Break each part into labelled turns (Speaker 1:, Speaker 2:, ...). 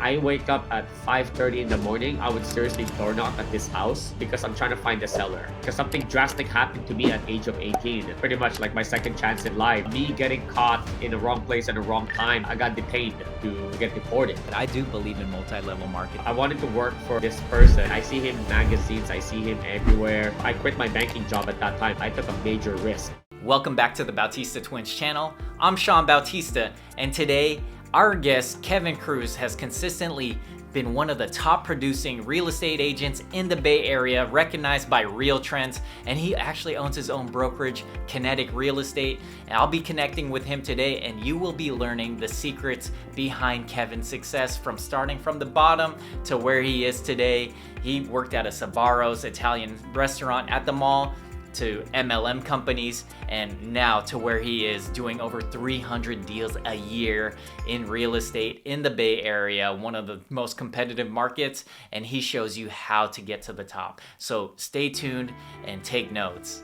Speaker 1: I wake up at 5:30 in the morning, I would seriously door knock at his house because I'm trying to find the seller. Because something drastic happened to me at age of 18. Pretty much like my second chance in life. Me getting caught in the wrong place at the wrong time, I got detained to get deported.
Speaker 2: I do believe in multi-level marketing.
Speaker 1: I wanted to work for this person. I see him in magazines, I see him everywhere. I quit my banking job at that time. I took a major risk.
Speaker 2: Welcome back to the Bautista Twins channel. I'm Sean Bautista, and today our guest Kevin Cruz has consistently been one of the top producing real estate agents in the Bay Area, recognized by Real Trends, and he actually owns his own brokerage, Kinetic Real Estate. And I'll be connecting with him today, and you will be learning the secrets behind Kevin's success, from starting from the bottom to where he is today. He worked at a Sbarro's Italian restaurant at the mall, to MLM companies, and now to where he is doing over 300 deals a year in real estate in the Bay Area, one of the most competitive markets, and he shows you how to get to the top. So stay tuned and take notes.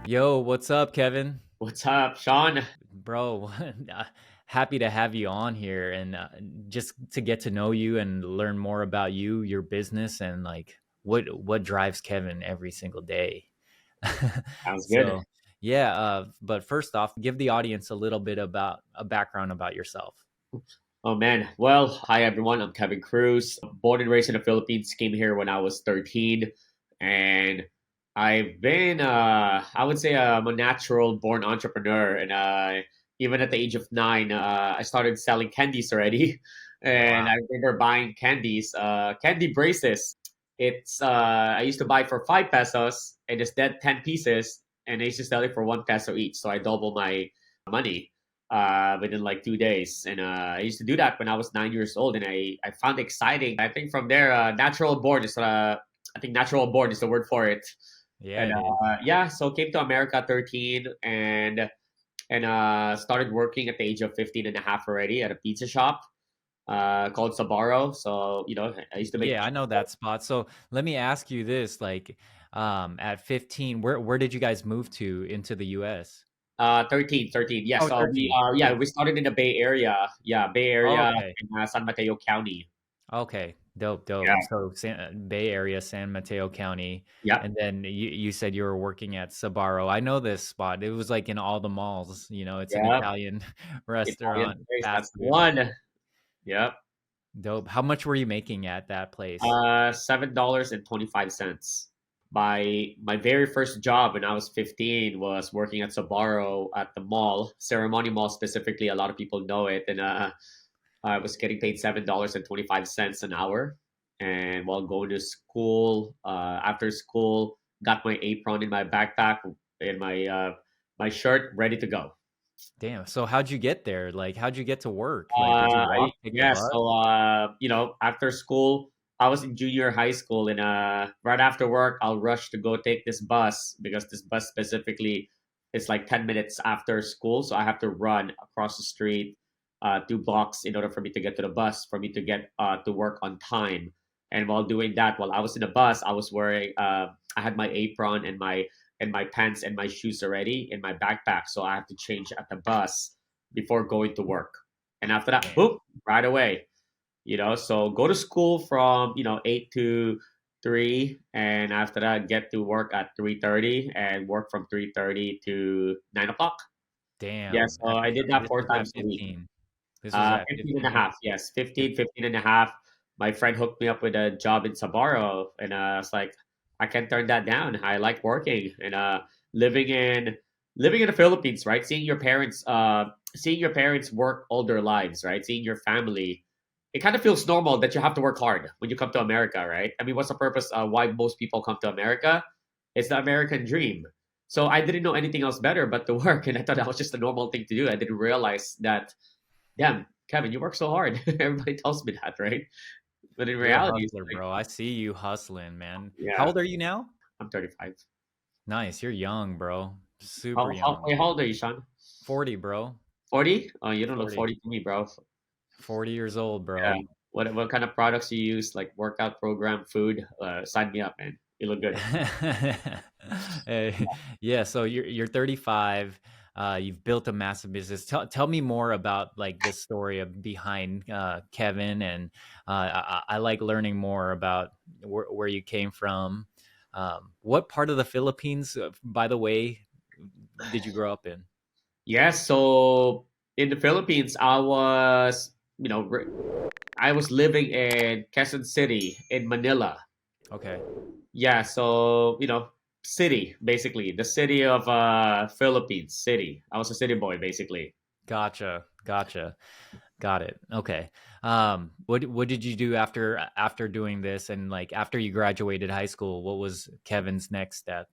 Speaker 2: Yo, what's up, Kevin?
Speaker 1: What's up, Sean?
Speaker 2: Bro, happy to have you on here, and just to get to know you and learn more about you, your business, and like what drives Kevin every single day.
Speaker 1: Sounds good.
Speaker 2: So, yeah, but first off, give the audience a little bit about a background about yourself.
Speaker 1: Oh man. Well, hi everyone. I'm Kevin Cruz. Born and raised in the Philippines. Came here when I was 13, and I've been, I would say, I'm a natural born entrepreneur. And even at the age of 9, I started selling candies already. And
Speaker 2: Wow.
Speaker 1: I remember buying candy braces. I used to buy for 5 pesos, and it's dead 10 pieces, and I used to sell it for 1 peso each. So I double my money within like 2 days. And I used to do that when I was 9 years old, and I found it exciting. I think from there, natural born is I think natural born is the word for it.
Speaker 2: Yeah,
Speaker 1: And
Speaker 2: it is.
Speaker 1: yeah, so came to America at 13, and started working at the age of 15 and a half already at a pizza shop called Sbarro. So, I used to make.
Speaker 2: Yeah, I know that spot. So let me ask you this, like, at 15, where did you guys move to into the US?
Speaker 1: 13. Yeah.
Speaker 2: Oh,
Speaker 1: So we
Speaker 2: 13.
Speaker 1: yeah,
Speaker 2: Cool.
Speaker 1: we started in the Bay Area. Yeah, Bay Area
Speaker 2: Okay.
Speaker 1: in San Mateo County.
Speaker 2: Okay. Dope,
Speaker 1: Yeah.
Speaker 2: dope. So Bay Area, San Mateo County.
Speaker 1: Yeah.
Speaker 2: And then you said you were working at Sbarro. I know this spot. It was like in all the malls, it's an
Speaker 1: Yeah.
Speaker 2: Italian
Speaker 1: Italian
Speaker 2: restaurant,
Speaker 1: place.
Speaker 2: fast
Speaker 1: That's the
Speaker 2: food.
Speaker 1: one. Yep.
Speaker 2: Dope. How much were you making at that place?
Speaker 1: $7.25. My very first job when I was 15 was working at Sbarro at the mall, Ceremony Mall specifically. A lot of people know it, and I was getting paid $7.25 an hour. And while going to school, after school, got my apron in my backpack and my shirt ready to go.
Speaker 2: Damn. So how'd you get there? Like, how'd you get to work? Like, did you walk, take the
Speaker 1: Yeah,
Speaker 2: bus?
Speaker 1: so after school, I was in junior high school, and right after work, I'll rush to go take this bus because this bus specifically is like 10 minutes after school, so I have to run across the street 2 blocks in order for me to get to the bus, for me to get to work on time. And while doing that, while I was in the bus, I was wearing I had my apron and my pants and my shoes already in my backpack, so I have to change at the bus before going to work. And after that,
Speaker 2: Damn.
Speaker 1: boop, right away. So go to school from 8 to 3, and after that get to work at 3:30 and work from 3:30 to 9 o'clock. Yeah,
Speaker 2: Damn.
Speaker 1: so I did that
Speaker 2: This
Speaker 1: four
Speaker 2: was at
Speaker 1: times a week.
Speaker 2: 15. This was at
Speaker 1: 15 and a
Speaker 2: 15.
Speaker 1: half. Yes, 15 and a half. My friend hooked me up with a job in Sbarro, and I was like, I can't turn that down. I like working, and living in living in the Philippines, right? Seeing your parents work all their lives, right? Seeing your family, it kind of feels normal that you have to work hard when you come to America, right? I mean, what's the purpose? Why most people come to America? It's the American dream. So I didn't know anything else better but to work, and I thought that was just a normal thing to do. I didn't realize that, damn, Kevin, you work so hard. Everybody tells me that, right? But in
Speaker 2: You're a
Speaker 1: reality, it's
Speaker 2: hustler,
Speaker 1: like,
Speaker 2: bro. I see you hustling, man. How
Speaker 1: yeah,
Speaker 2: old are you now?
Speaker 1: I'm 35.
Speaker 2: Nice. You're young, bro. Super young.
Speaker 1: Wait, how old are you, Sean?
Speaker 2: 40, bro.
Speaker 1: 40? Oh, you don't look
Speaker 2: 40.
Speaker 1: 40 to me, bro.
Speaker 2: 40 years old,
Speaker 1: Yeah.
Speaker 2: bro.
Speaker 1: What kind of products you use, like workout program, food? Sign me up, man. You look good.
Speaker 2: Hey, yeah, so you're 35. You've built a massive business. Tell me more about like the story of behind Kevin, and I like learning more about where you came from. What part of the Philippines, by the way, did you grow up in?
Speaker 1: Yes, so in the Philippines, I was living in Quezon City in Manila.
Speaker 2: Okay,
Speaker 1: Yeah, so city basically, the city of Philippines city. I was a city boy basically.
Speaker 2: gotcha. Got it. Okay. What did you do after doing this, and like after you graduated high school? What was Kevin's next step?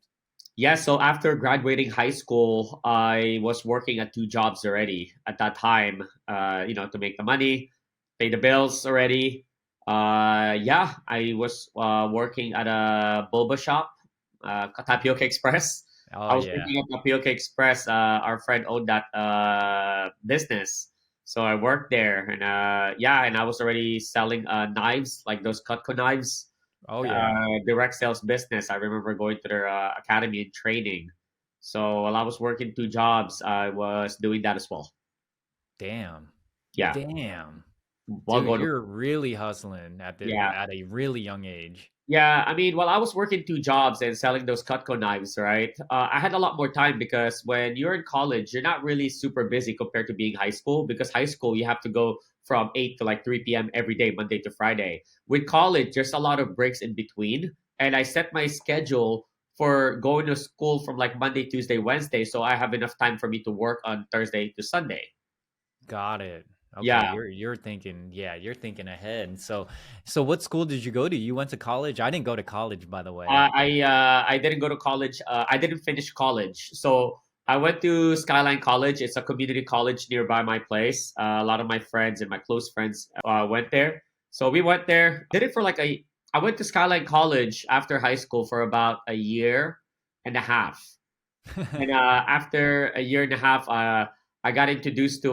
Speaker 1: Yeah, so after graduating high school, I was working at two jobs already at that time. To make the money, pay the bills already. Yeah, I was working at a boba shop, Tapioca Express.
Speaker 2: Oh
Speaker 1: I was
Speaker 2: yeah.
Speaker 1: working at Tapioca Express. Our friend owned that business, so I worked there, and yeah, and I was already selling knives, like those Cutco knives,
Speaker 2: Oh yeah.
Speaker 1: direct sales business. I remember going to their academy and training. So while I was working two jobs, I was doing that as well.
Speaker 2: Damn.
Speaker 1: Yeah,
Speaker 2: Damn.
Speaker 1: while
Speaker 2: Dude,
Speaker 1: going to
Speaker 2: you're really hustling
Speaker 1: yeah.
Speaker 2: at a really young age.
Speaker 1: Yeah, I mean, while I was working two jobs and selling those Cutco knives, right? I had a lot more time because when you're in college, you're not really super busy compared to being high school. Because high school, you have to go from 8 to like 3 p.m. every day, Monday to Friday. With college, there's a lot of breaks in between, and I set my schedule for going to school from like Monday, Tuesday, Wednesday, so I have enough time for me to work on Thursday to Sunday.
Speaker 2: Got it. Okay,
Speaker 1: Yeah,
Speaker 2: you're thinking, yeah, you're thinking ahead. So what school did you go to? You went to college? I didn't go to college, by the way.
Speaker 1: I didn't go to college. I didn't finish college, so I went to Skyline College. It's a community college nearby my place. A lot of my friends and my close friends went there, so we went there. Did it for like a. I went to Skyline College after high school for about a year and a half, and after a year and a half, I got introduced to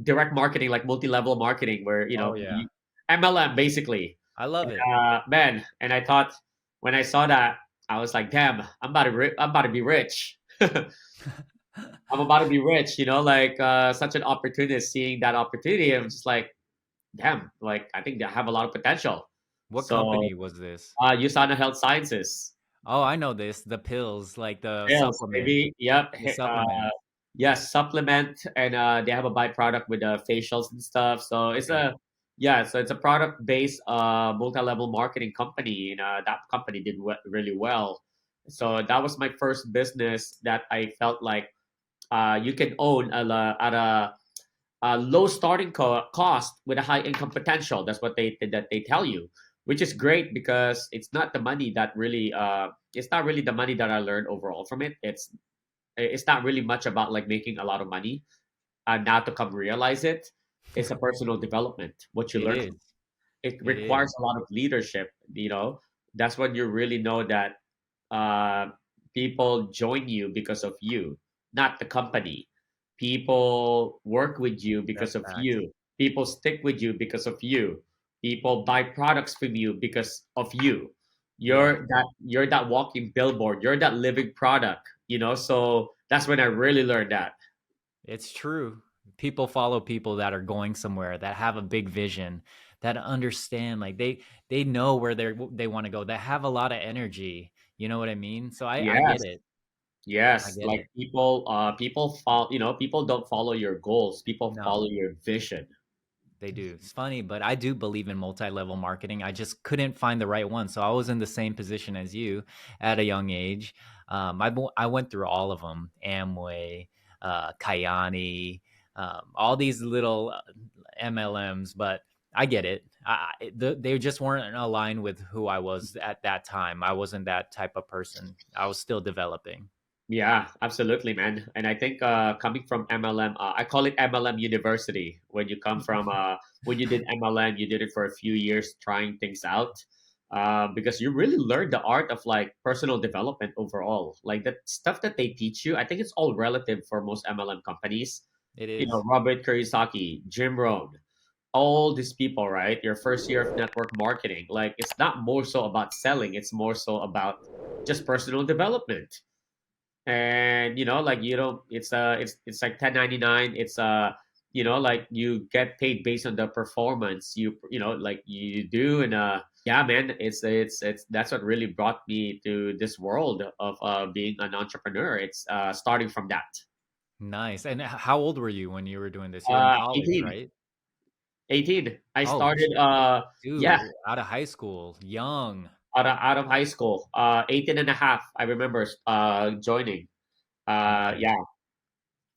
Speaker 1: direct marketing, like multi-level marketing, where
Speaker 2: Oh yeah.
Speaker 1: MLM basically.
Speaker 2: I love it.
Speaker 1: Man, and I thought when I saw that, I was like, damn, I'm about to be rich. I'm about to be rich, like such an opportunist. Seeing that opportunity, I'm just like, damn, like I think they have a lot of potential.
Speaker 2: What
Speaker 1: So,
Speaker 2: company was this?
Speaker 1: USANA Health Sciences.
Speaker 2: Oh, I know this. The pills, like
Speaker 1: Pills, maybe. Yep.
Speaker 2: the supplements.
Speaker 1: Yes, supplement, and they have a byproduct with facials and stuff. So it's
Speaker 2: Okay.
Speaker 1: a yeah, so it's a product based multi-level marketing company, and that company did really well. So that was my first business that I felt like you can own at a low starting cost with a high income potential. That's what they tell you, which is great because it's not really the money that I learned overall from it. It's not really much about like making a lot of money. Now to come realize it, it's a personal development. What you
Speaker 2: It
Speaker 1: learn
Speaker 2: is.
Speaker 1: from it
Speaker 2: It is.
Speaker 1: requires a lot of leadership. That's when you really know that uh, people join you because of you, not the company. People work with you because
Speaker 2: That's
Speaker 1: of
Speaker 2: facts.
Speaker 1: you. People stick with you because of you. People buy products from you because of you.
Speaker 2: Yeah.
Speaker 1: You're that walking billboard. You're that living product. So that's when I really learned that.
Speaker 2: It's true. People follow people that are going somewhere, that have a big vision, that understand, like they know where they want to go. That have a lot of energy. You know what I mean? So I get
Speaker 1: Yes.
Speaker 2: it. I
Speaker 1: Yes,
Speaker 2: get
Speaker 1: like
Speaker 2: it.
Speaker 1: people follow, people don't follow your goals. People follow
Speaker 2: No.
Speaker 1: your vision.
Speaker 2: They do. It's funny, but I do believe in multi-level marketing. I just couldn't find the right one. So I was in the same position as you at a young age. I went through all of them: Amway, Kayani, all these little MLMs. But I get it. They just weren't aligned with who I was at that time. I wasn't that type of person. I was still developing.
Speaker 1: Yeah, absolutely, man. And I think coming from MLM, I call it MLM University. When you come from when you did MLM, you did it for a few years trying things out. Because you really learn the art of like personal development overall. Like that stuff that they teach you, I think it's all relative for most MLM companies.
Speaker 2: It is.
Speaker 1: Robert Kiyosaki, Jim Rohn, all these people, right? Your first year of network marketing, like it's not more so about selling; it's more so about just personal development. and like you don't, it's like 1099. It's like you get paid based on the performance like you do. And yeah, man, it's that's what really brought me to this world of being an entrepreneur. It's starting from that.
Speaker 2: Nice. And how old were you when you were doing this? You were in college,
Speaker 1: 18.
Speaker 2: right?
Speaker 1: 18. I
Speaker 2: Oh,
Speaker 1: started yeah,
Speaker 2: dude, out of high school, young.
Speaker 1: out of high school, 18 and a half. I remember joining.
Speaker 2: Okay.
Speaker 1: Yeah,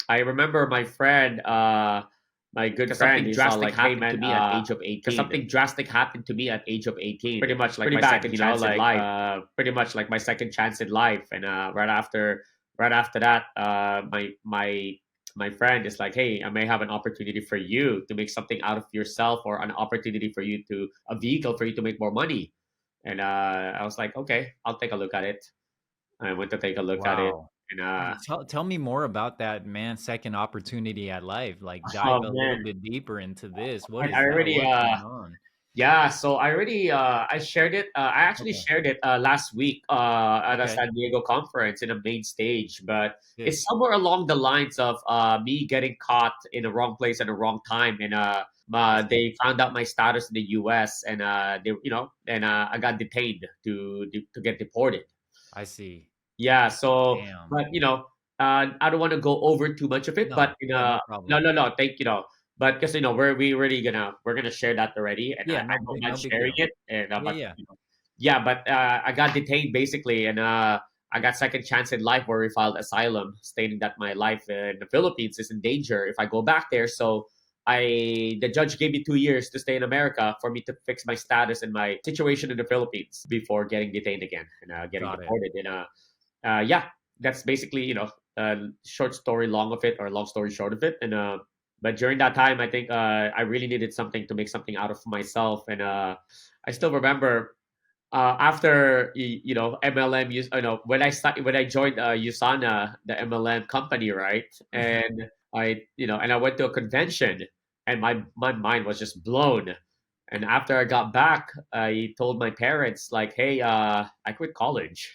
Speaker 1: I remember my friend, my good
Speaker 3: 'Cause
Speaker 1: friend.
Speaker 3: something
Speaker 1: He's all
Speaker 3: drastic
Speaker 1: like, "Hey
Speaker 3: happened to
Speaker 1: man,
Speaker 3: me at age of
Speaker 1: because
Speaker 3: 18.
Speaker 1: something drastic happened to me at age of 18.
Speaker 3: Pretty much like
Speaker 1: Pretty
Speaker 3: my
Speaker 1: bad,
Speaker 3: second chance in
Speaker 1: like
Speaker 3: life.
Speaker 1: pretty much like my second chance in life." And right after that, my friend is like, "Hey, I may have an opportunity for you to make something out of yourself, or an opportunity for you to a vehicle for you to make more money." And I was like, "Okay, I'll take a look at it." I went to take a look at it,
Speaker 2: Wow.
Speaker 1: and
Speaker 2: Tell me more about that, man, second opportunity at life. Like dive
Speaker 1: oh
Speaker 2: a little
Speaker 1: man,
Speaker 2: bit deeper into this. What
Speaker 1: I
Speaker 2: is that?
Speaker 1: already
Speaker 2: What's going on?
Speaker 1: yeah, so I already I shared it. I actually
Speaker 2: Okay.
Speaker 1: shared it last week at a
Speaker 2: Okay.
Speaker 1: San Diego conference in a main stage, but
Speaker 2: Good.
Speaker 1: it's somewhere along the lines of me getting caught in the wrong place at the wrong time, and
Speaker 2: I see.
Speaker 1: they found out my status in the U.S. and I got detained to get deported.
Speaker 2: I see.
Speaker 1: Yeah, so
Speaker 2: Damn.
Speaker 1: but I don't want to go over too much of it,
Speaker 2: No.
Speaker 1: but
Speaker 2: Yeah, no
Speaker 1: no,
Speaker 2: problem.
Speaker 1: no, no, thank but because we're gonna share that already, and
Speaker 2: Yeah,
Speaker 1: I don't mind
Speaker 2: no big
Speaker 1: sharing
Speaker 2: deal.
Speaker 1: it, and
Speaker 2: Yeah, yeah.
Speaker 1: yeah, but I got detained basically, and I got second chance in life where we filed asylum, stating that my life in the Philippines is in danger if I go back there. So the judge gave me 2 years to stay in America for me to fix my status and my situation in the Philippines before getting detained again and getting
Speaker 2: Got it.
Speaker 1: deported. And yeah, that's basically short story long of it, or long story short of it. And but during that time, I think I really needed something to make something out of myself. And I still remember after MLM, when I joined USANA, the MLM company, right? And I went to a convention, and my mind was just blown. And after I got back, I told my parents like, "Hey, I quit college."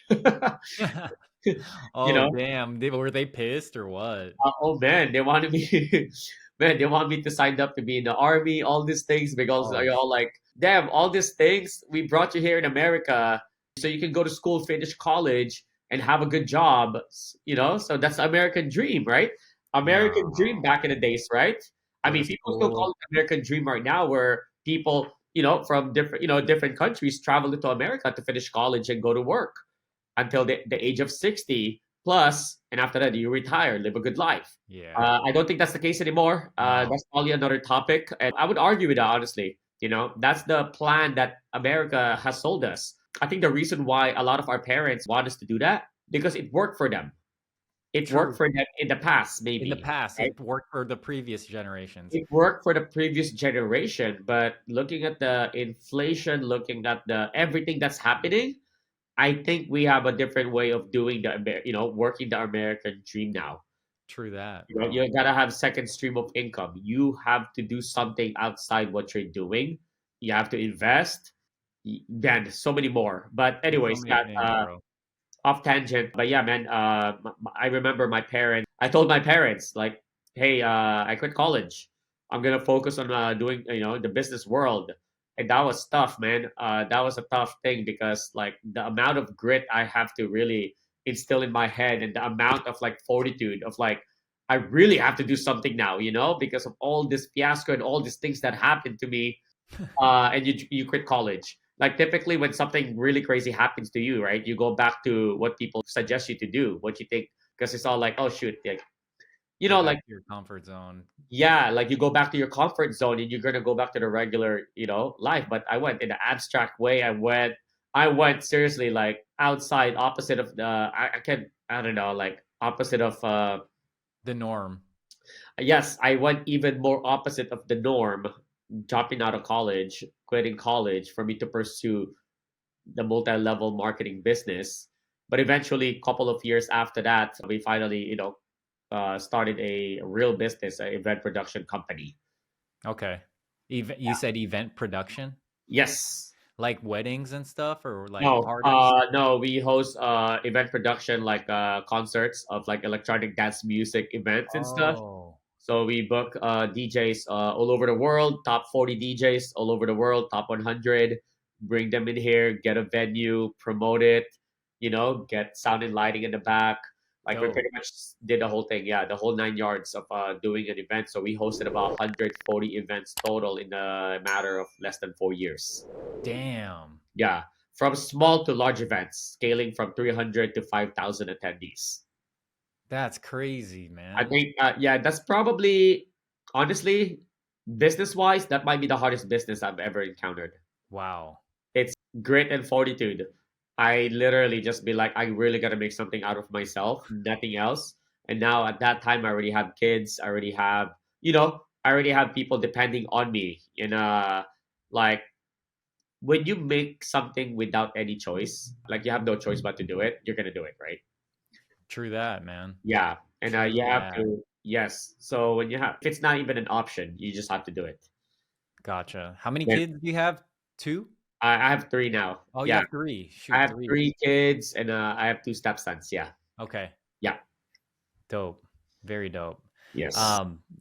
Speaker 1: you
Speaker 2: Oh,
Speaker 1: know,
Speaker 2: damn. Were they pissed or what?
Speaker 1: oh man, they wanted me, man, they want me to sign up to be in the army, all these things, because
Speaker 2: Oh,
Speaker 1: they're all like, damn, all these things, we brought you here in America so you can go to school, finish college, and have a good job. So that's the American dream, right? American dream
Speaker 2: no.
Speaker 1: back in the days, right? I
Speaker 2: Go to
Speaker 1: mean, people still call
Speaker 2: school.
Speaker 1: it American dream right now, where people, from different countries travel into America to finish college and go to work until the age of 60 plus, and after that you retire, live a good life.
Speaker 2: Yeah.
Speaker 1: I don't think that's the case anymore.
Speaker 2: No.
Speaker 1: That's probably another topic, and I would argue with that, honestly. That's the plan that America has sold us. I think the reason why a lot of our parents want us to do that, because it worked for them. It worked
Speaker 2: True.
Speaker 1: for them in the past,
Speaker 2: In the
Speaker 1: maybe,
Speaker 2: past,
Speaker 1: right?
Speaker 2: it worked for the previous generations.
Speaker 1: It worked for the previous generation, but looking at the inflation, looking at the everything that's happening, I think we have a different way of doing working the American dream now.
Speaker 2: True that,
Speaker 1: You
Speaker 2: bro.
Speaker 1: gotta have second stream of income. You have to do something outside what you're doing. You have to invest. Then so many more. But
Speaker 2: There's so
Speaker 1: anyways,
Speaker 2: many
Speaker 1: yeah,
Speaker 2: things, bro.
Speaker 1: off tangent. But yeah, man, I remember my parents. I told my parents like, "Hey, I quit college. I'm gonna focus on doing the business world." And that was tough, man. That was a tough thing, because like the amount of grit I have to really instill in my head, and the amount of like fortitude of like, I really have to do something now, because of all this fiasco and all these things that happened to me. And you quit college. Like typically when something really crazy happens to you, right? You go back to what people suggest you to do, what you think, because it's all like, oh shoot, like
Speaker 2: Go back
Speaker 1: like
Speaker 2: to your comfort zone.
Speaker 1: yeah, like you go back to your comfort zone and you're gonna go back to the regular, life. But I went in the abstract way. I went seriously like outside, opposite of the I don't know, like opposite of
Speaker 2: The norm.
Speaker 1: yes, I went even more opposite of the norm, dropping out of college, quitting college for me to pursue the multi-level marketing business. But eventually, a couple of years after that, we finally, started a real business, a event production company.
Speaker 2: Okay. You said event production?
Speaker 1: Yes.
Speaker 2: Like weddings and stuff, or like
Speaker 1: No,
Speaker 2: parties?
Speaker 1: no, we host event production like concerts of like electronic dance music events and stuff.
Speaker 2: Oh,
Speaker 1: So we book DJs all over the world, top 40 DJs all over the world, top 100, bring them in here, get a venue, promote it, get sound and lighting in the back. Like we
Speaker 2: dope.
Speaker 1: pretty much did the whole thing, yeah, the whole 9 yards of doing an event. So we hosted about 140 events total in a matter of less than 4 years.
Speaker 2: Damn.
Speaker 1: Yeah, from small to large events, scaling from 300 to 5,000 attendees.
Speaker 2: That's crazy,
Speaker 1: I
Speaker 2: man.
Speaker 1: think, yeah, that's probably, honestly, business wise, that might be the hardest business I've ever encountered.
Speaker 2: Wow.
Speaker 1: It's grit and fortitude. I literally just be like, I really got to make something out of myself, nothing else. And now at that time, I already have kids. I already have people depending on me. Like when you make something without any choice, like you have no choice but to do it, you're going to do it, right?
Speaker 2: True that, man.
Speaker 1: Yeah, and you
Speaker 2: True
Speaker 1: have
Speaker 2: that.
Speaker 1: to, yes. So when you have, if it's not even an option, you just have to do it.
Speaker 2: Gotcha. How many
Speaker 1: Then
Speaker 2: kids do you have? Two?
Speaker 1: I have three now.
Speaker 2: Oh, you
Speaker 1: Yeah,
Speaker 2: have three.
Speaker 1: I
Speaker 2: Shoot,
Speaker 1: have
Speaker 2: three.
Speaker 1: 3 kids, and I have two stepsons. Yeah,
Speaker 2: Okay.
Speaker 1: yeah,
Speaker 2: Dope. Very dope.
Speaker 1: yes.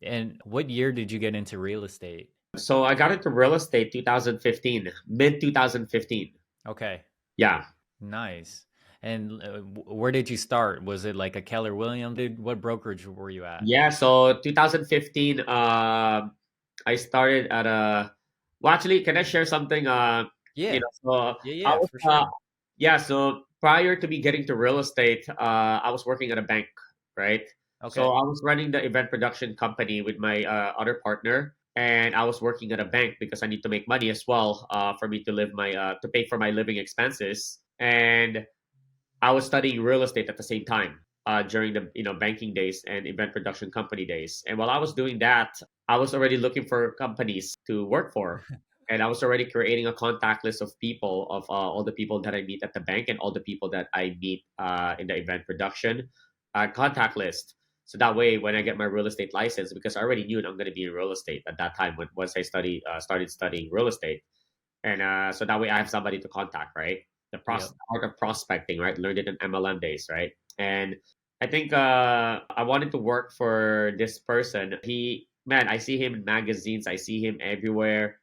Speaker 2: And what year did you get into real estate?
Speaker 1: So I got into real estate 2015, mid 2015.
Speaker 2: Okay.
Speaker 1: Yeah,
Speaker 2: Nice. And where did you start? Was it like a Keller Williams? What brokerage were you at?
Speaker 1: yeah. So 2015, I started at a. Well, actually, can I share something?
Speaker 2: Yeah.
Speaker 1: So
Speaker 2: Yeah,
Speaker 1: I
Speaker 2: yeah,
Speaker 1: was,
Speaker 2: for sure.
Speaker 1: yeah. So prior to me getting to real estate, I was working at a bank, right? So
Speaker 2: Okay.
Speaker 1: I was running the event production company with my other partner, and I was working at a bank because I need to make money as well, for me to live my to pay for my living expenses. And I was studying real estate at the same time, during the banking days and event production company days. And while I was doing that, I was already looking for companies to work for, and I was already creating a contact list of people, of all the people that I meet at the bank and all the people that I meet in the event production contact list. So that way, when I get my real estate license, because I already knew I'm going to be in real estate at that time when once I started studying real estate, and so that way I have somebody to contact, right?
Speaker 2: Yep.
Speaker 1: Art of prospecting, right? Learned it in MLM days, right? And I think I wanted to work for this person. Man, I see him in magazines. I see him everywhere.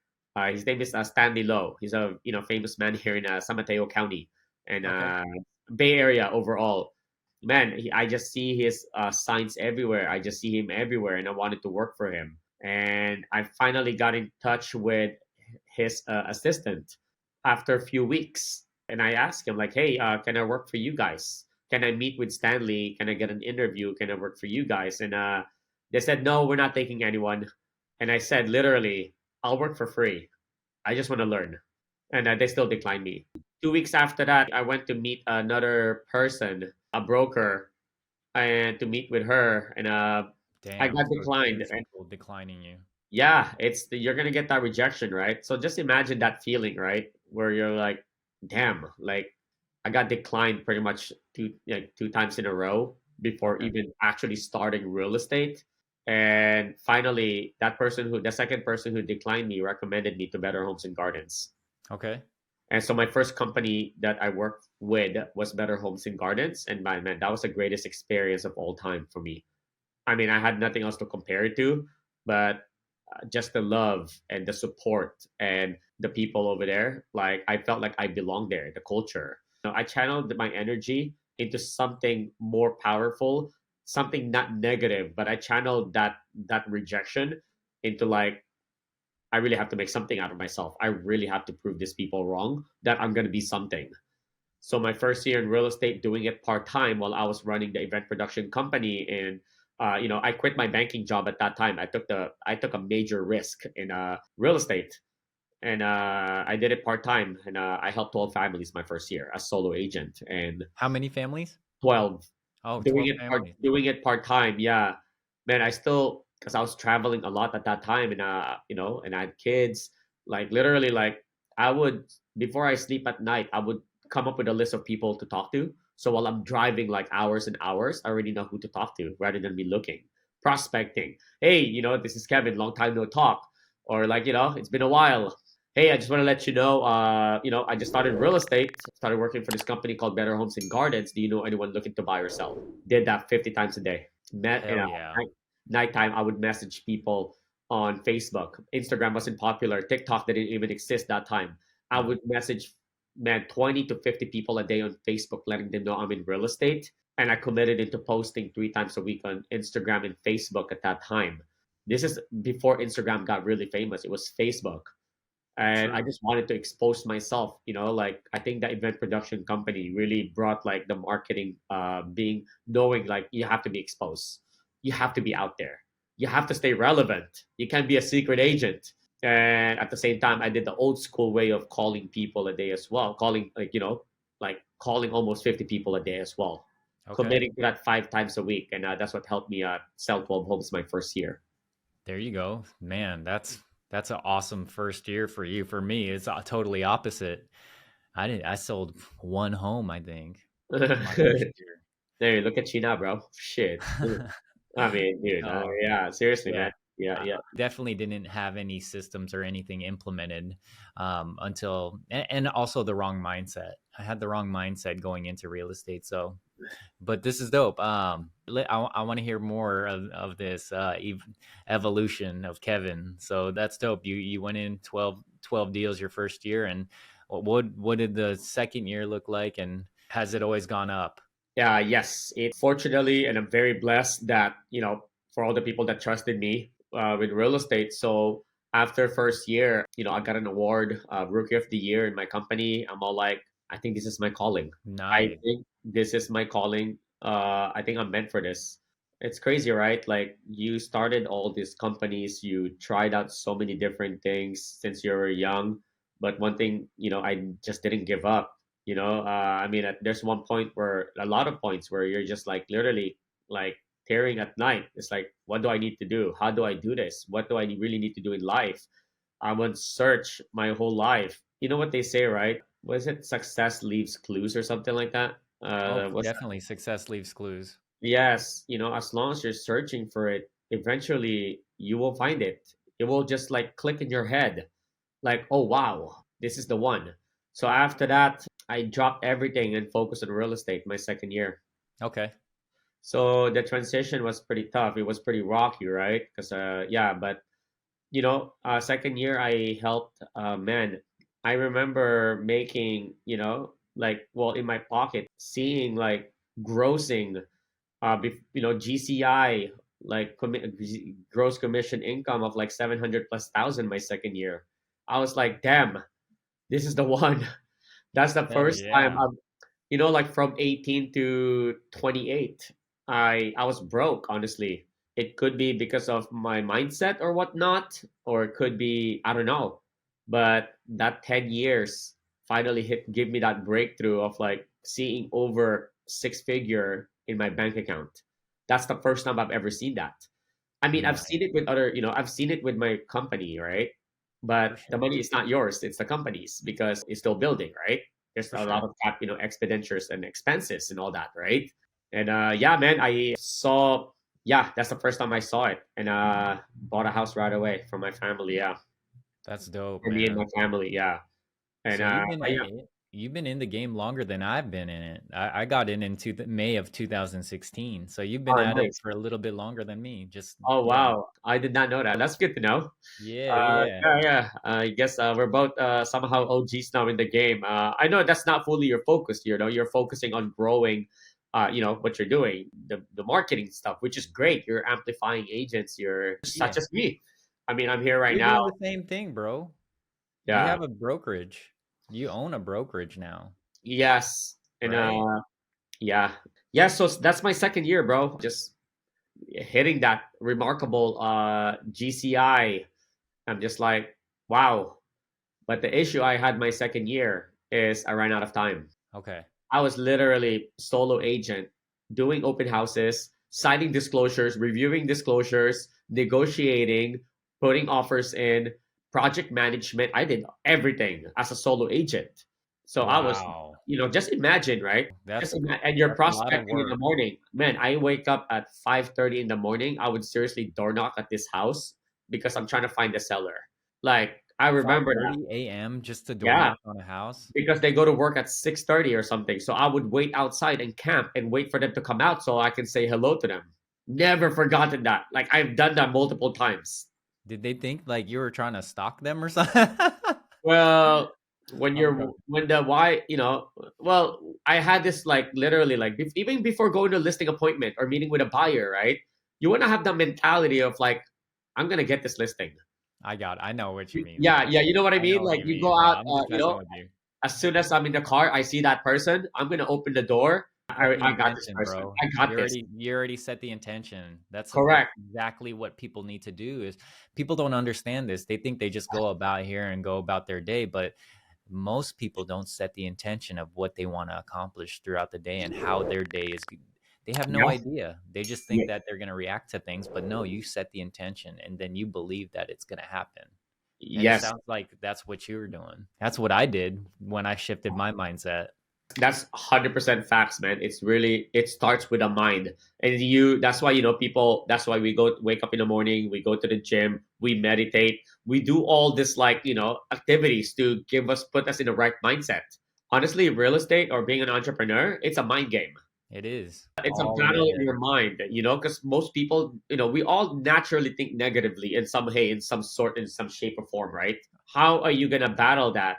Speaker 1: His name is Stanley Lowe. He's a famous man here in San Mateo County and
Speaker 2: Okay.
Speaker 1: Bay Area overall. Man, I just see his signs everywhere. I just see him everywhere, and I wanted to work for him. And I finally got in touch with his assistant after a few weeks, and I asked him like, "Hey, can I work for you guys? Can I meet with Stanley? Can I get an interview? Can I work for you guys?" And they said, "No, we're not taking anyone." And I said, literally, "I'll work for free. I just want to learn." And they still declined me. 2 weeks after that, I went to meet another person, a broker, and to meet with her, and I
Speaker 2: Damn.
Speaker 1: got
Speaker 2: So
Speaker 1: declined.
Speaker 2: there's people declining you.
Speaker 1: Yeah, you're gonna get that rejection, right? So just imagine that feeling, right? Where you're like, damn, like I got declined pretty much two times in a row before
Speaker 2: Okay.
Speaker 1: even actually starting real estate. And finally, the second person who declined me recommended me to Better Homes and Gardens.
Speaker 2: Okay.
Speaker 1: And so my first company that I worked with was Better Homes and Gardens, and man, that was the greatest experience of all time for me. I mean, I had nothing else to compare it to, but just the love and the support and the people over there, like I felt like I belonged there, the culture. I channeled my energy into something more powerful, something not negative, but I channeled that rejection into like I really have to make something out of myself. I really have to prove these people wrong that I'm going to be something. So my first year in real estate, doing it part time while I was running the event production company, and I quit my banking job at that time. I took a major risk in real estate, and I did it part time, and I helped 12 families my first year as solo agent, and
Speaker 2: How many families?
Speaker 1: 12
Speaker 2: Oh, 12 families.
Speaker 1: doing it part time. Yeah, man, I still, because I was traveling a lot at that time, and and I had kids. Like literally, like I would, before I sleep at night, I would come up with a list of people to talk to. So while I'm driving like hours and hours, I already know who to talk to rather than me looking, prospecting. Hey, this is Kevin. Long time no talk, or like it's been a while. Hey, I just want to let you know, I just started real estate, started working for this company called Better Homes and Gardens. Do you know anyone looking to buy or sell? Did that 50 times a day.
Speaker 2: Hell yeah.
Speaker 1: Nighttime, I would message people on Facebook. Instagram wasn't popular. TikTok didn't even exist that time. I
Speaker 2: Mm.
Speaker 1: would message, man, 20 to 50 people a day on Facebook, letting them know I'm in real estate. And I committed into posting 3 times a week on Instagram and Facebook at that time. This is before Instagram got really famous. It was Facebook, and I
Speaker 2: True.
Speaker 1: just wanted to expose myself. Like I think the event production company really brought like the marketing, being knowing like you have to be exposed, you have to be out there, you have to stay relevant, you can't be a secret agent. And at the same time, I did the old school way of calling people a day as well, calling like calling almost 50 people a day as well,
Speaker 2: Okay.
Speaker 1: committing to that 5 times a week, and that's what helped me sell 12 homes my first year.
Speaker 2: There you go. Man, that's an awesome first year for you. For me, it's totally opposite. I sold one home, I think, my first year.
Speaker 1: There, look at you now, bro. Shit. I mean, dude,
Speaker 2: No,
Speaker 1: yeah, seriously,
Speaker 2: yeah.
Speaker 1: man. Yeah, yeah.
Speaker 2: Definitely didn't have any systems or anything implemented until, and also the wrong mindset. I had the wrong mindset going into real estate. So, but this is dope. I want to hear more of this evolution of Kevin. So that's dope. You went in 12 deals your first year, and what did the second year look like, and has it always gone up?
Speaker 1: Yes, it fortunately, and I'm very blessed that, for all the people that trusted me with real estate. So after first year, I got an award, Rookie of the Year in my company. I'm all like, I think this is my calling. I
Speaker 2: Nice.
Speaker 1: think this is my calling. I think I'm meant for this. It's crazy, right? Like you started all these companies, you tried out so many different things since you were young. But one thing, I just didn't give up. I mean, there's one point where a lot of points where you're just like literally like tearing at night. It's like, what do I need to do? How do I do this? What do I really need to do in life? I went search my whole life. You know what they say, right? Was it success leaves clues or something like that?
Speaker 2: Oh,
Speaker 1: Was
Speaker 2: definitely. Success leaves clues.
Speaker 1: Yes, as long as you're searching for it, eventually you will find it. It will just like click in your head, like, oh wow, this is the one. So after that, I dropped everything and focused on real estate my second year.
Speaker 2: Okay.
Speaker 1: So the transition was pretty tough. It was pretty rocky, right? Because yeah, but second year I helped. Man, I remember making, like, well, in my pocket, seeing like grossing, GCI, like gross commission income of like 700 plus thousand my second year. I was like, damn, this is the one. That's the
Speaker 2: Hell
Speaker 1: first time
Speaker 2: yeah.
Speaker 1: I'm, like from 18 to 28, I was broke, honestly. It could be because of my mindset or whatnot, or it could be, I don't know. But that 10 years finally give me that breakthrough of like seeing over six figure in my bank account. That's the first time I've ever seen that. I mean, I've seen
Speaker 2: Nice.
Speaker 1: it with I've seen it with my company, right?
Speaker 2: For
Speaker 1: But the
Speaker 2: sure.
Speaker 1: money is not yours, it's the company's because it's still building, right? There's
Speaker 2: For
Speaker 1: a lot
Speaker 2: sure.
Speaker 1: of expenditures and expenses and all that, right? And yeah, man, I saw, yeah, that's the first time I saw it, and bought a house right away for my family, yeah,
Speaker 2: That's dope,
Speaker 1: for me and my
Speaker 2: man.
Speaker 1: family, yeah. And
Speaker 2: So you've been in the game longer than I've been in it. I got into the May of 2016. So you've been
Speaker 1: oh,
Speaker 2: at it
Speaker 1: nice.
Speaker 2: for a little bit longer than me. Just
Speaker 1: Oh
Speaker 2: yeah.
Speaker 1: wow, I did not know that. That's good to know.
Speaker 2: Yeah, yeah.
Speaker 1: Yeah, yeah. I guess we're both somehow OGs now in the game. I know that's not fully your focus. You're focusing on growing, what you're doing, the marketing stuff, which is great. You're amplifying agents. You're such
Speaker 2: Yeah.
Speaker 1: as me. I mean, I'm here right
Speaker 2: You're
Speaker 1: now.
Speaker 2: doing the same thing, bro. You
Speaker 1: Yeah.
Speaker 2: have a brokerage. You own a brokerage now,
Speaker 1: Yes. And
Speaker 2: right?
Speaker 1: yeah, yeah. So that's my second year, bro. Just hitting that remarkable GCI. I'm just like, wow. But the issue I had my second year is I ran out of time.
Speaker 2: Okay.
Speaker 1: I was literally solo agent doing open houses, signing disclosures, reviewing disclosures, negotiating, putting offers in, project management. I did everything as a solo agent. So I was,
Speaker 2: Wow.
Speaker 1: just imagine, right?
Speaker 2: That's
Speaker 1: And you're
Speaker 2: that's a lot of
Speaker 1: prospecting in the
Speaker 2: work.
Speaker 1: morning. Man, I wake up at 5:30 in the morning. I would seriously door knock at this house because I'm trying to find a seller. Like I remember that.
Speaker 2: 5:30 a.m. just to door
Speaker 1: Yeah,
Speaker 2: knock on a house?
Speaker 1: because they go to work at 6:30 or something. So I would wait outside and camp and wait for them to come out so I can say hello to them. Never forgotten that. Like I've done that multiple times.
Speaker 2: Did they think like you were trying to stalk them or something?
Speaker 1: Well,
Speaker 2: I'm done.
Speaker 1: when the why, well, I had this like literally like even before going to a listing appointment or meeting with a buyer, right? You want to have the mentality of like, I'm gonna get this listing.
Speaker 2: I know what you mean,
Speaker 1: Yeah,
Speaker 2: bro.
Speaker 1: yeah, you know what I
Speaker 2: I know
Speaker 1: mean.
Speaker 2: what
Speaker 1: Like
Speaker 2: you
Speaker 1: you go
Speaker 2: mean, bro.
Speaker 1: out,
Speaker 2: I'm just messing with you.
Speaker 1: as soon as I'm in the car, I see that person. I'm gonna open the door.
Speaker 2: Set the
Speaker 1: I got this
Speaker 2: intention,
Speaker 1: person.
Speaker 2: bro.
Speaker 1: I got this.
Speaker 2: You already set the intention. That's
Speaker 1: Correct.
Speaker 2: exactly what people need to do is people don't understand this. They think they just go about here and go about their day, but most people don't set the intention of what they want to accomplish throughout the day and how their day is they have no
Speaker 1: Yeah.
Speaker 2: idea. They just think
Speaker 1: Yeah.
Speaker 2: that they're going to react to things, but no, you set the intention and then you believe that it's going to happen. And it
Speaker 1: Yes.
Speaker 2: sounds like that's what you were doing. That's what I did when I shifted my mindset.
Speaker 1: That's 100% facts, man. It's really, it starts with a mind. And that's why, people, that's why we wake up in the morning, we go to the gym, we meditate, we do all this like, activities to put us in the right mindset. Honestly, real estate or being an entrepreneur, it's a mind game.
Speaker 2: It is
Speaker 1: It's a
Speaker 2: all
Speaker 1: battle in
Speaker 2: there.
Speaker 1: your mind, because most people, we all naturally think negatively in some sort, in some shape or form, right? How are you going to battle that?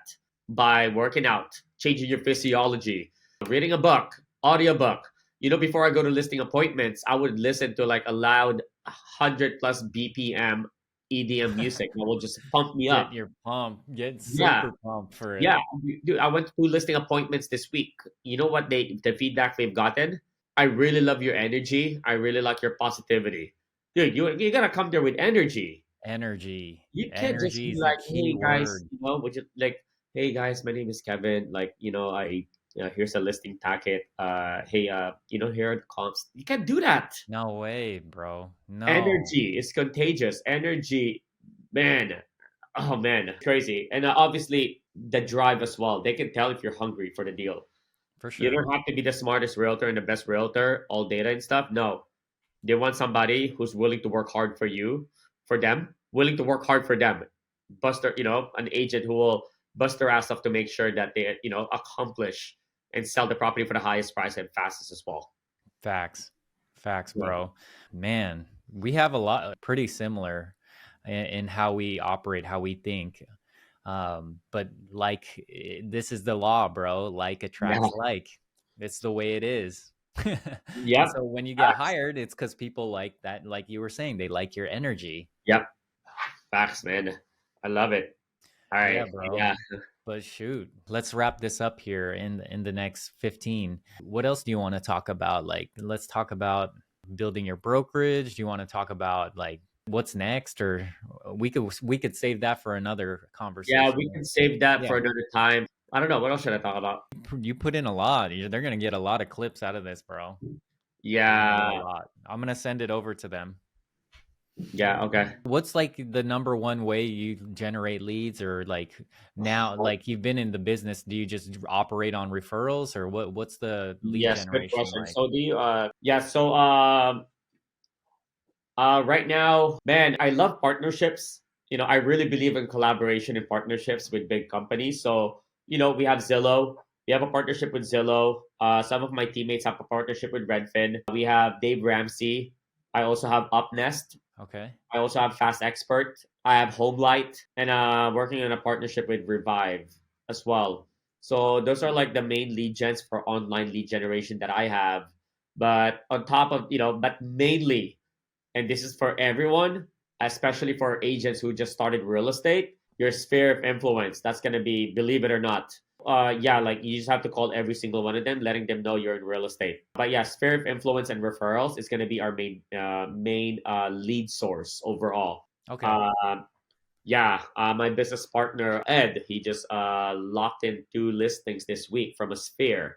Speaker 1: By working out, changing your physiology, reading a book, audiobook. Before I go to listing appointments, I would listen to like a loud 100 plus BPM EDM music that will just pump me
Speaker 2: Get
Speaker 1: up.
Speaker 2: your pump, get
Speaker 1: Yeah,
Speaker 2: super pumped for it.
Speaker 1: yeah, dude, I went to 2 listing appointments this week. You know what the feedback they've gotten? I really love your energy. I really like your positivity. Dude, you gotta come there with energy.
Speaker 2: Energy.
Speaker 1: You can't just
Speaker 2: Energy
Speaker 1: be
Speaker 2: is the
Speaker 1: like,
Speaker 2: key
Speaker 1: hey guys,
Speaker 2: word.
Speaker 1: would you like, hey guys, my name is Kevin. Like, here's a listing packet. Hey, here are the comps. You can't do that.
Speaker 2: No way, bro. No.
Speaker 1: Energy is contagious. Energy, man. Oh man, crazy. And obviously the drive as well. They can tell if you're hungry for the deal.
Speaker 2: For
Speaker 1: You
Speaker 2: sure.
Speaker 1: don't have to be the smartest realtor and the best realtor, all data and stuff. No, they want somebody who's willing to work hard for them, willing to work hard for them. Buster, an agent who will bust their ass off to make sure that they, accomplish and sell the property for the highest price and fastest as well.
Speaker 2: Facts. Facts,
Speaker 1: Yeah.
Speaker 2: bro. Man, we have a lot pretty similar in how we operate, how we think. But like this is the law, bro. Like
Speaker 1: Yeah.
Speaker 2: attracts like. It's the way it is. And
Speaker 1: Yep.
Speaker 2: so when you get
Speaker 1: Facts.
Speaker 2: hired, it's because people like that, like you were saying, they like your energy.
Speaker 1: Yep. Facts, man. I love it. All
Speaker 2: Yeah,
Speaker 1: right.
Speaker 2: bro.
Speaker 1: Yeah.
Speaker 2: But shoot, let's wrap this up here in the next 15. What else do you want to talk about? Like, let's talk about building your brokerage. Do you want to talk about like what's next, or we could save that for another
Speaker 1: Yeah,
Speaker 2: conversation?
Speaker 1: we can save that
Speaker 2: Yeah,
Speaker 1: for another time. I don't know. What else should I talk about?
Speaker 2: you put in a lot. They're gonna get a lot of clips out of this, bro. They're gonna get a
Speaker 1: Yeah.
Speaker 2: lot. I'm gonna send it over to them.
Speaker 1: Yeah. Okay.
Speaker 2: What's like the number one way you generate leads, or like now, like you've been in the business, do you just operate on referrals, or what's the lead
Speaker 1: Yes. Good
Speaker 2: generation
Speaker 1: question.
Speaker 2: like?
Speaker 1: So do you? Yeah. So right now, man, I love partnerships. I really believe in collaboration and partnerships with big companies. So, we have Zillow. We have a partnership with Zillow. Some of my teammates have a partnership with Redfin. We have Dave Ramsey. I also have Upnest.
Speaker 2: Okay.
Speaker 1: I also have Fast Expert. I have Homelight, and working on a partnership with Revive as well. So those are like the main lead gens for online lead generation that I have. But on top of, but mainly, and this is for everyone, especially for agents who just started real estate, your sphere of influence. That's gonna be, believe it or not. Yeah, like you just have to call every single one of them, letting them know you're in real estate. But yeah, sphere of influence and referrals is gonna be our main lead source overall.
Speaker 2: Okay.
Speaker 1: Uh, yeah, my business partner Ed, he just locked in 2 listings this week from a sphere,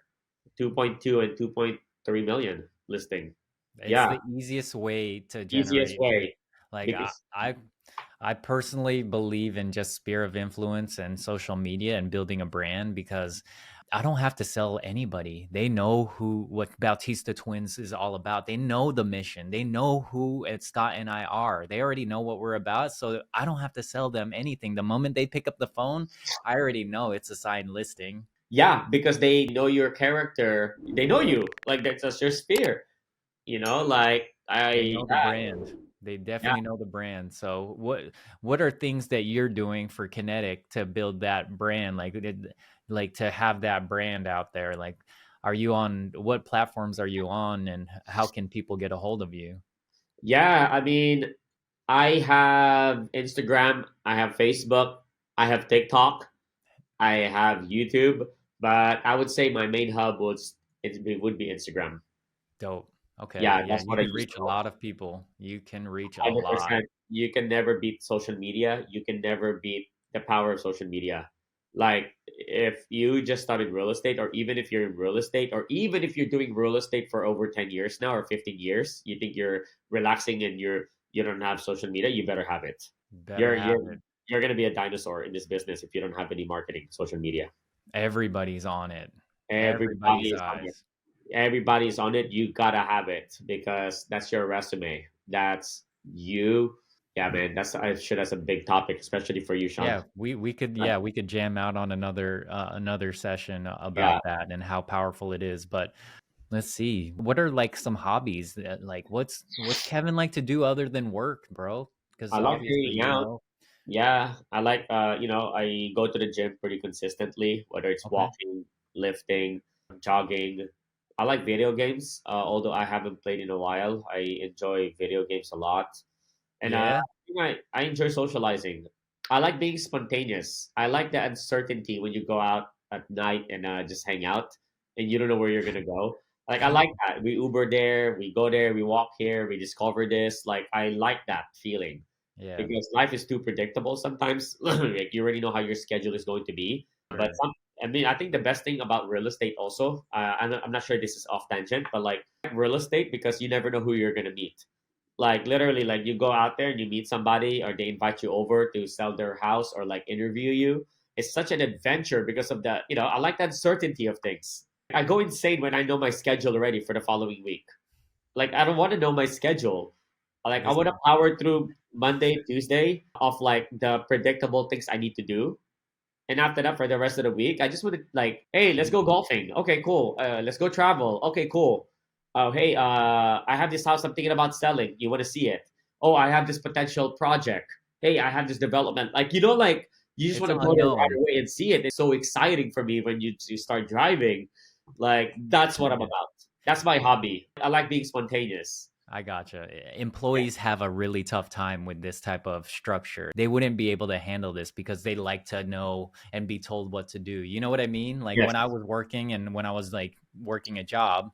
Speaker 1: 2.2 and 2.3 million listing.
Speaker 2: It's
Speaker 1: Yeah,
Speaker 2: the easiest way to
Speaker 1: easiest
Speaker 2: generate.
Speaker 1: way
Speaker 2: Like
Speaker 1: because
Speaker 2: I personally believe in just sphere of influence and social media and building a brand because I don't have to sell anybody. They know what Bautista Twins is all about. They know the mission. They know who Scott and I are. They already know what we're about. So I don't have to sell them anything. The moment they pick up the phone, I already know it's a signed listing.
Speaker 1: Yeah, because they know your character. They know you. Like that's your sphere. Like
Speaker 2: They
Speaker 1: I
Speaker 2: know the brand. They
Speaker 1: yeah.
Speaker 2: definitely know the brand. So what are things that you're doing for Kinetic to build that brand? Like to have that brand out there. Like, are you on what platforms are you on, and how can people get a hold of you?
Speaker 1: Yeah, I mean, I have Instagram, I have Facebook, I have TikTok, I have YouTube, but I would say my main hub it would be Instagram.
Speaker 2: Dope. Okay.
Speaker 1: Yeah,
Speaker 2: Yeah,
Speaker 1: that's
Speaker 2: you
Speaker 1: what I
Speaker 2: can
Speaker 1: use
Speaker 2: reach
Speaker 1: the
Speaker 2: a
Speaker 1: most.
Speaker 2: lot of people. You can reach a lot.
Speaker 1: 100%. You can never beat social media. You can never beat the power of social media. Like if you just started real estate, or even if you're in real estate, or even if you're doing real estate for over 10 years now or 15 years, you think you're relaxing and you don't have social media, you better have it.
Speaker 2: Better
Speaker 1: You're
Speaker 2: have
Speaker 1: you're
Speaker 2: it.
Speaker 1: you're gonna be a dinosaur in this business if you don't have any marketing, social media.
Speaker 2: Everybody's on it.
Speaker 1: Everybody
Speaker 2: Everybody's
Speaker 1: is on it.
Speaker 2: eyes.
Speaker 1: Everybody's on it. You gotta have it because that's your resume. That's you. Yeah, man. I'm sure that's a big topic, especially for you, Sean.
Speaker 2: Yeah, we could we could jam out on another session
Speaker 1: Yeah,
Speaker 2: about that and how powerful it is. But let's see. What are like some hobbies that like what's Kevin like to do other than work, bro? Because
Speaker 1: I like
Speaker 2: obviously,
Speaker 1: hanging out. Yeah, I like. I go to the gym pretty consistently, whether it's
Speaker 2: okay.
Speaker 1: walking, lifting, jogging. I like video games. Although I haven't played in a while, I enjoy video games a lot. And
Speaker 2: Yeah.
Speaker 1: I enjoy socializing. I like being spontaneous. I like the uncertainty when you go out at night and just hang out and you don't know where you're gonna go. Like I like that. We Uber there, we go there, we walk here, we discover this. Like I like that feeling
Speaker 2: Yeah.
Speaker 1: because life is too predictable sometimes. Like you already know how your schedule is going to be. But
Speaker 2: Sure.
Speaker 1: I mean, I think the best thing about real estate also, I'm not sure this is off tangent, but like real estate because you never know who you're gonna meet. Like literally, like you go out there and you meet somebody, or they invite you over to sell their house or like interview you. It's such an adventure because of the, I like the uncertainty of things. I go insane when I know my schedule already for the following week. Like I don't want to know my schedule. Like I
Speaker 2: This
Speaker 1: want to power through Monday, Tuesday of like the predictable things I need to do. And after that, for the rest of the week, I just want to like, hey, let's go golfing. Okay, cool. Let's go travel. Okay, cool. Oh, hey, I have this house I'm thinking about selling. You want to see it? Oh, I have this potential project. Hey, I have this development. Like, like you just
Speaker 2: it's
Speaker 1: want to go there right
Speaker 2: unknown.
Speaker 1: away and see it. It's so exciting for me when you start driving. Like, that's what I'm about. That's my hobby. I like being spontaneous.
Speaker 2: I gotcha.
Speaker 1: Yeah.
Speaker 2: Employees have a really tough time with this type of structure. They wouldn't be able to handle this because they like to know and be told what to do. You know what I mean? Like
Speaker 1: Yes.
Speaker 2: when I was working and when I was like working a job,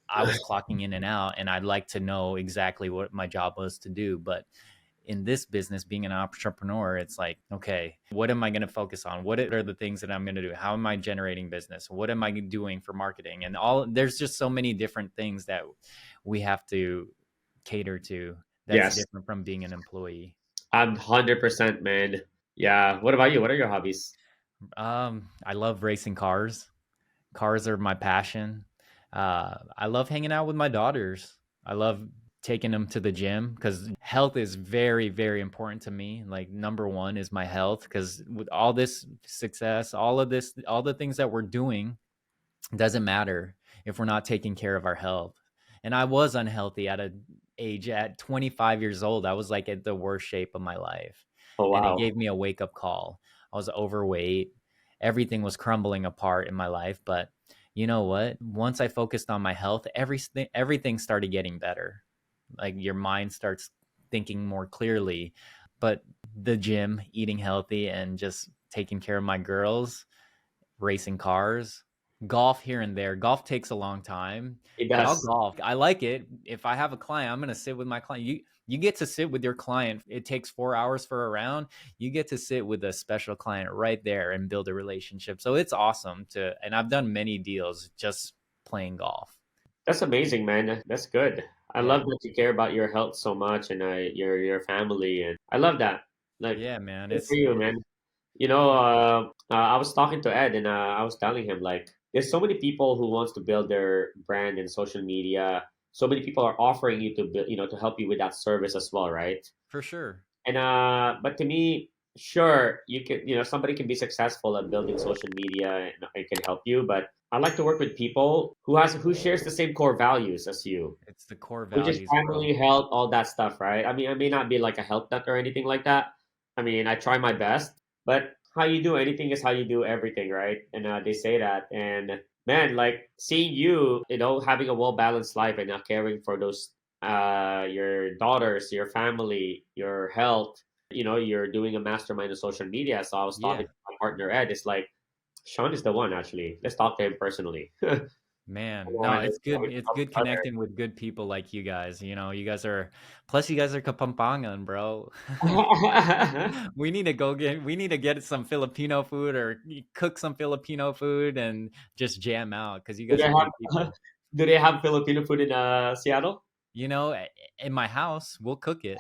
Speaker 2: I was clocking in and out and I'd like to know exactly what my job was to do. But in this business, being an entrepreneur, it's like, okay, what am I going to focus on? What are the things that I'm going to do? How am I generating business? What am I doing for marketing? And there's just so many different things that we have to cater to that's
Speaker 1: Yes.
Speaker 2: different from being an employee.
Speaker 1: I'm 100%, man. Yeah. What about you? What are your hobbies?
Speaker 2: I love racing cars. Cars are my passion. I love hanging out with my daughters. I love taking them to the gym because health is very, very important to me. Like number one is my health because with all this success, all of this, all the things that we're doing, it doesn't matter if we're not taking care of our health. And I was unhealthy at 25 years old. I was like at the worst shape of my life.
Speaker 1: Oh,
Speaker 2: And it
Speaker 1: wow.
Speaker 2: gave me a wake up call. I was overweight. Everything was crumbling apart in my life. But you know what? Once I focused on my health, everything started getting better. Like your mind starts thinking more clearly. But the gym, eating healthy, and just taking care of my girls, racing cars, golf here and there. Golf takes a long time,
Speaker 1: It
Speaker 2: but I'll
Speaker 1: does.
Speaker 2: golf. I like it. If I have a client, I'm going to sit with my client. You get to sit with your client. It takes 4 hours for a round. You get to sit with a special client right there and build a relationship. So it's awesome and I've done many deals just playing golf.
Speaker 1: That's amazing, man. That's good. I
Speaker 2: Yeah.
Speaker 1: love that you care about your health so much and your family, and I love that. Like,
Speaker 2: Yeah, man.
Speaker 1: good for you, man. I was talking to Ed, and I was telling him like, there's so many people who wants to build their brand in social media. So many people are offering you to build, to help you with that service as well, right?
Speaker 2: For sure.
Speaker 1: And but to me, sure, you can, somebody can be successful at building social media and it can help you, but I like to work with people who shares the same core values as you,
Speaker 2: It's the core
Speaker 1: which is
Speaker 2: values, bro.
Speaker 1: family, health, all that stuff, right? I mean, I may not be like a health nut or anything like that. I mean, I try my best, but how you do anything is how you do everything, right? And they say that. And man, like seeing you, having a well balanced life and caring for those, your daughters, your family, your health. You're doing a mastermind on social media. So I was talking
Speaker 2: Yeah.
Speaker 1: to my partner Ed. It's like Sean is the one actually. Let's talk to him personally.
Speaker 2: Man,
Speaker 1: Yeah,
Speaker 2: no,
Speaker 1: and
Speaker 2: it's good.
Speaker 1: we
Speaker 2: It's
Speaker 1: help
Speaker 2: good
Speaker 1: each other.
Speaker 2: connecting with good people like you guys. You guys are, plus you guys are Kapampangan, bro. We need to get some Filipino food or cook some Filipino food and just jam out because you
Speaker 1: Do
Speaker 2: guys
Speaker 1: they
Speaker 2: are
Speaker 1: have
Speaker 2: good people.
Speaker 1: do they have Filipino food in Seattle?
Speaker 2: You know, in my house, we'll cook it.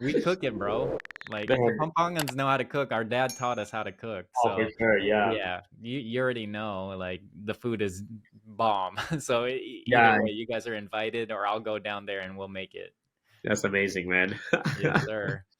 Speaker 2: We cook it, bro. Like
Speaker 1: Man,
Speaker 2: Kapampangans know how to cook. Our dad taught us how to cook.
Speaker 1: oh, for
Speaker 2: So
Speaker 1: sure, yeah.
Speaker 2: yeah, you already know like the food is bomb. So either
Speaker 1: Yeah,
Speaker 2: way, you guys are invited or I'll go down there and we'll make it.
Speaker 1: that's amazing, man.
Speaker 2: Yes, sir.